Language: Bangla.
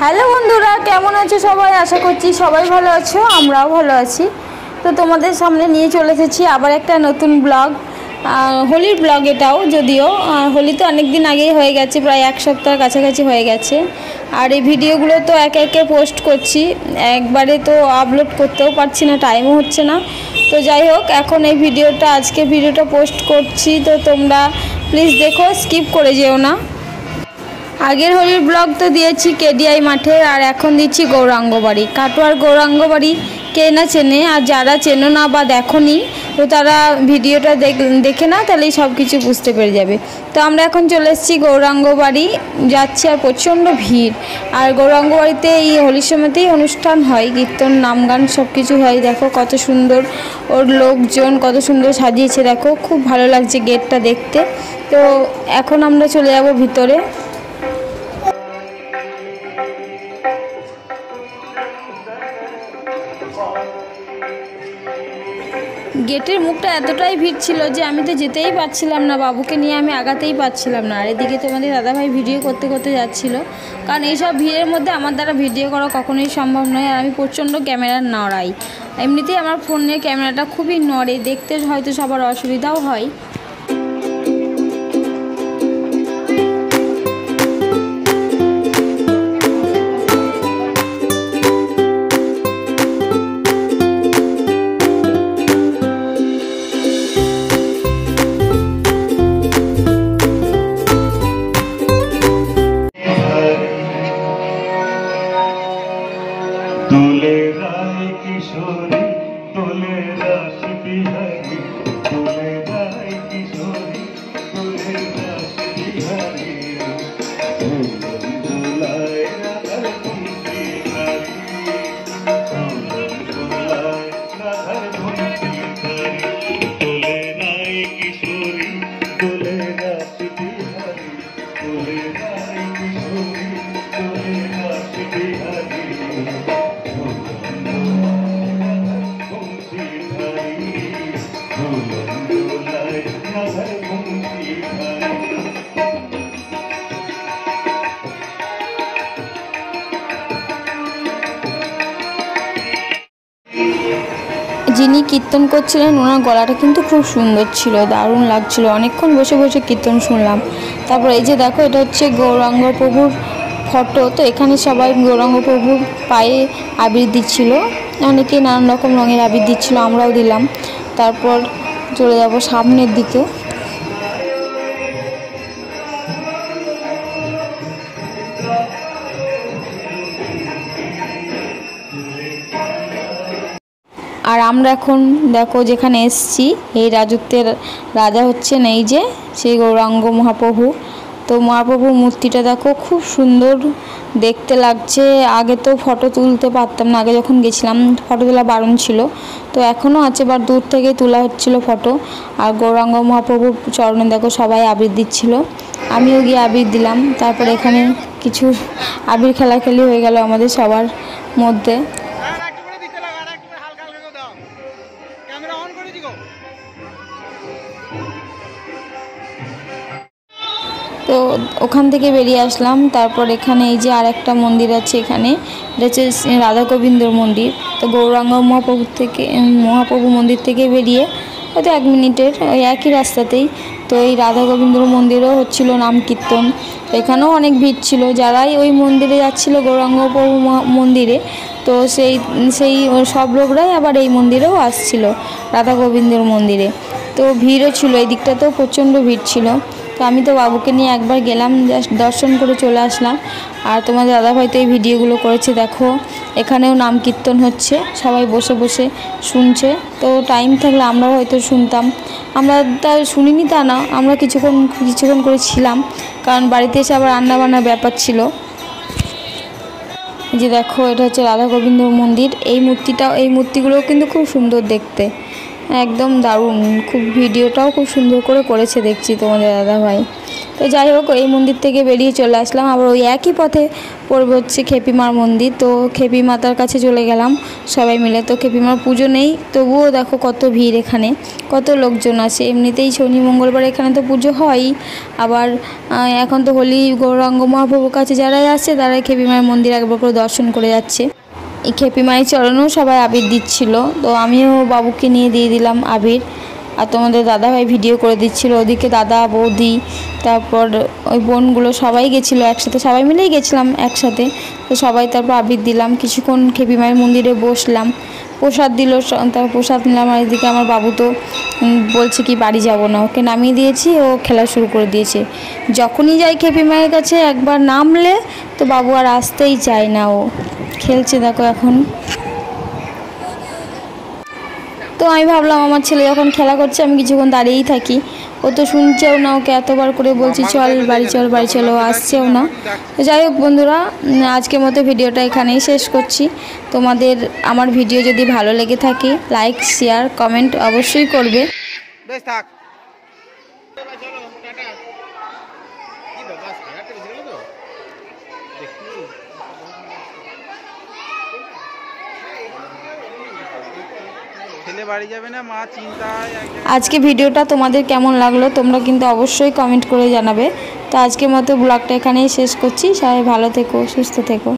হ্যালো বন্ধুরা, কেমন আছো সবাই? আশা করছি সবাই ভালো আছো, আমরাও ভালো আছি। তো তোমাদের সামনে নিয়ে চলে এসেছি আবার একটা নতুন ব্লগ, হোলির ব্লগ। এটাও যদিও হোলি তো অনেক দিন আগেই হয়ে গেছে, প্রায় এক সপ্তাহ কাছাকাছি হয়ে গেছে। আর এই ভিডিওগুলো তো একে একে পোস্ট করছি, একবারে তো আপলোড করতেও পারছি না, টাইমও হচ্ছে না। তো যাই হোক, এখন এই আজকে ভিডিওটা পোস্ট করছি, তো তোমরা প্লিজ দেখো, স্কিপ করে যেও না। আগের হোলির ব্লগ তো দিয়েছি কেডিআই মাঠে, আর এখন দিচ্ছি গৌরাঙ্গ বাড়ি। কাটোয়ার গৌরাঙ্গ বাড়ি কে না চেনে, আর যারা চেনো না বা দেখোনি তো তারা ভিডিওটা দেখে না, তাহলেই সব কিছু বুঝতে পেরে যাবে। তো আমরা এখন চলে এসেছি গৌরাঙ্গ বাড়ি যাচ্ছি, আর প্রচণ্ড ভিড়। আর গৌরাঙ্গ বাড়িতে এই হোলির সময়তেই অনুষ্ঠান হয়, কীর্তন নাম গান সব কিছু হয়। দেখো কত সুন্দর ওর লোকজন, কত সুন্দর সাজিয়েছে, দেখো খুব ভালো লাগছে গেটটা দেখতে। তো এখন আমরা চলে যাব ভিতরে। গেটের মুখটা এতটাই ভিড় ছিল যে আমি তো যেতেই পারছিলাম না, বাবুকে নিয়ে আমি আগাতেই পারছিলাম না। আর এদিকে তোমাদের দাদাভাই ভিডিও করতে করতে যাচ্ছিল, কারণ এইসব ভিড়ের মধ্যে আমার দ্বারা ভিডিও করা কখনোই সম্ভব নয়। আর আমি প্রচণ্ড ক্যামেরা নড়াই, এমনিতেই আমার ফোনের ক্যামেরাটা খুবই নড়ে, দেখতে হয়তো সবার অসুবিধাও হয়। তোলে রায় কিশোরী তোলে রাস বিহারী, তোলে রায় কিশোরী তোলে রাস বিহারী, দোলায় রাধার কুঞ্চি ধারী, দোলায় রাধার কুঞ্চি ধারী, তোলে রায় কিশোরী তোলে রাস বিহারী, তোলে রায় কিশোরী তোলে রাস বিহারী। যিনি কীর্তন করছিলেন ওনার গলাটা কিন্তু খুব সুন্দর ছিল, দারুণ লাগছিল, অনেকক্ষণ বসে বসে কীর্তন শুনলাম। তারপর এই যে দেখো, এটা হচ্ছে গৌরাঙ্গ প্রভুর ফটো। তো এখানে সবাই গৌরাঙ্গ প্রভুর পায়ে আবির দিচ্ছিল, অনেকেই নানান রকম রঙের আবির দিচ্ছিল, আমরাও দিলাম। তারপর চলে যাব সামনের দিকে। আর আমরা এখন দেখো যেখানে এসছি, এই রাজত্বের রাজা হচ্ছেন এই যে সেই গৌরাঙ্গ মহাপ্রভু। তো মহাপ্রভুর মূর্তিটা দেখো খুব সুন্দর দেখতে লাগছে। আগে তো ফটো তুলতে পারতাম না, আগে যখন গেছিলাম ফটো তোলা বারণ ছিল, তো এখনও আছে, এবার দূর থেকে তোলা হচ্ছিল ফটো। আর গৌরাঙ্গ মহাপ্রভুর চরণে দেখো সবাই আবির দিচ্ছিল, আমিও গিয়ে আবির দিলাম। তারপরে এখানে কিছু আবির খেলাখেলি হয়ে গেল আমাদের সবার মধ্যে। তো ওখান থেকে বেরিয়ে আসলাম। তারপর এখানে এই যে আর একটা মন্দির আছে, এখানে এটা হচ্ছে রাধা গোবিন্দর মন্দির। তো গৌরাঙ্গ মহাপ্রভু মন্দির থেকে বেরিয়ে হয়তো 1 মিনিটের ওই একই রাস্তাতেই তো এই রাধা গোবিন্দর মন্দিরও হচ্ছিল নাম কীর্তন। তো এখানেও অনেক ভিড় ছিল, যারাই ওই মন্দিরে যাচ্ছিল গৌরাঙ্গ প্রভু মন্দিরে, তো সেই সব লোকরাই আবার এই মন্দিরেও আসছিল, রাধা গোবিন্দর মন্দিরে। তো ভিড়ও ছিল, এই দিকটাতেও প্রচণ্ড ভিড় ছিল। তো আমি তো বাবুকে নিয়ে একবার গেলাম, জাস্ট দর্শন করে চলে আসলাম। আর তোমাদের দাদাভাই তো এই ভিডিওগুলো করেছে, দেখো এখানেও নাম কীর্তন হচ্ছে, সবাই বসে বসে শুনছে। তো টাইম থাকলে আমরাও হয়তো শুনতাম, আমরা তা শুনিনি তা না, আমরা কিছুক্ষণ করে ছিলাম, কারণ বাড়িতে এসে আবার রান্নাবান্নার ব্যাপার ছিল। যে দেখো এটা হচ্ছে রাধা গোবিন্দর মন্দির। এই মূর্তিগুলোও কিন্তু খুব সুন্দর দেখতে, একদম দারুণ। ভিডিওটাও খুব সুন্দর করে করেছে দেখছি তোমাদের দাদাভাই। তো যাই হোক এই মন্দির থেকে বেরিয়ে চলে আসলাম, আবার ওই একই পথে পড়বে হচ্ছে খেপিমার মন্দির। তো খেপি মাতার কাছে চলে গেলাম সবাই মিলে। তো খেপিমার পুজো নেই, তবুও দেখো কত ভিড়, এখানে কত লোকজন আছে। এমনিতেই শনি মঙ্গলবার এখানে তো পুজো হয়ই, আবার এখন তো হোলি গৌরাঙ্গ মহাপ্রভুর কাছে যারাই আসছে তারাই খেপিমার মন্দির একবার করে দর্শন করে যাচ্ছে। এই খেপিমায়ের চরণেও সবাই আবির দিচ্ছিল, তো আমিও বাবুকে নিয়ে দিয়ে দিলাম আবির। আর তোমাদের দাদাভাই ভিডিও করে দিচ্ছিল, ওদিকে দাদা বৌদি তারপর ওই বোনগুলো সবাই গেছিলো একসাথে, সবাই মিলেই গেছিলাম একসাথে। তো সবাই তারপর আবির দিলাম, কিছুক্ষণ খেপিমায়ের মন্দিরে বসলাম, প্রসাদ দিল, তারপর প্রসাদ নিলাম। আর এদিকে আমার বাবু তো বলছে কি বাড়ি যাব না, ওকে নামিয়ে দিয়েছি, ও খেলা শুরু করে দিয়েছে। যখনই যাই খেপিমায়ের কাছে একবার নামলে তো বাবু আর আসতেই চায় না, ও খেলছে দেখো এখন। তো আমি ভাবলাম আমার ছেলে যখন খেলা করছে আমি কিছুক্ষণ দাঁড়িয়েই থাকি, ও তো শুনছেও না, ওকে এতবার করে বলছি চল বাড়ি চল বাড়ি চল, ও আসছেও না। তো যাই হোক বন্ধুরা, আজকের মতো ভিডিওটা এখানেই শেষ করছি। তোমাদের আমার ভিডিও যদি ভালো লেগে থাকে লাইক শেয়ার কমেন্ট অবশ্যই করবে। আজকে ভিডিওটা তোমাদের কেমন লাগলো তোমরা কিন্তু অবশ্যই কমেন্ট করে জানাবে। তো আজকের মতো ব্লগটা এখানেই শেষ করছি, সবাই ভালো থেকো, সুস্থ থেকো।